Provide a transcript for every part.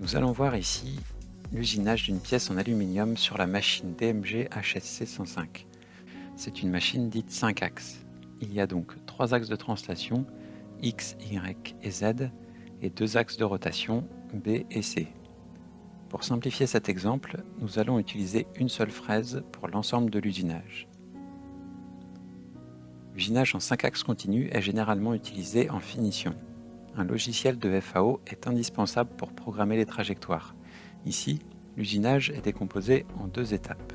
Nous allons voir ici l'usinage d'une pièce en aluminium sur la machine DMG HSC 105. C'est une machine dite 5 axes. Il y a donc 3 axes de translation, X, Y et Z, et 2 axes de rotation, B et C. Pour simplifier cet exemple, nous allons utiliser une seule fraise pour l'ensemble de l'usinage. L'usinage en 5 axes continus est généralement utilisé en finition. Un logiciel de FAO est indispensable pour programmer les trajectoires. Ici, l'usinage est décomposé en 2 étapes.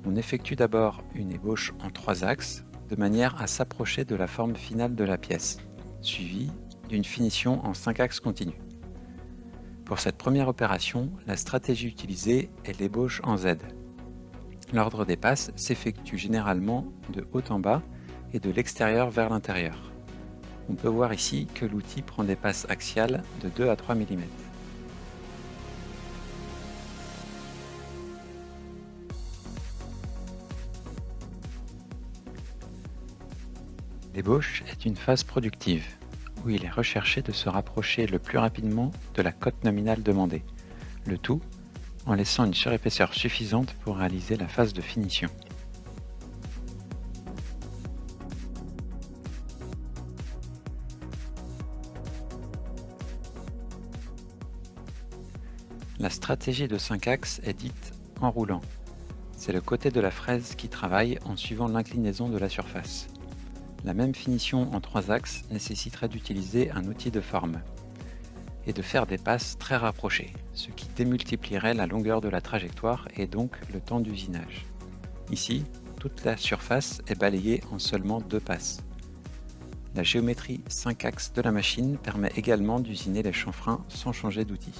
On effectue d'abord une ébauche en 3 axes, de manière à s'approcher de la forme finale de la pièce, suivie d'une finition en 5 axes continus. Pour cette première opération, la stratégie utilisée est l'ébauche en Z. L'ordre des passes s'effectue généralement de haut en bas et de l'extérieur vers l'intérieur. On peut voir ici que l'outil prend des passes axiales de 2 à 3 mm. L'ébauche est une phase productive, où il est recherché de se rapprocher le plus rapidement de la cote nominale demandée, le tout en laissant une surépaisseur suffisante pour réaliser la phase de finition. La stratégie de 5 axes est dite en roulant. C'est le côté de la fraise qui travaille en suivant l'inclinaison de la surface. La même finition en 3 axes nécessiterait d'utiliser un outil de forme et de faire des passes très rapprochées, ce qui démultiplierait la longueur de la trajectoire et donc le temps d'usinage. Ici, toute la surface est balayée en seulement 2 passes. La géométrie 5 axes de la machine permet également d'usiner les chanfreins sans changer d'outil.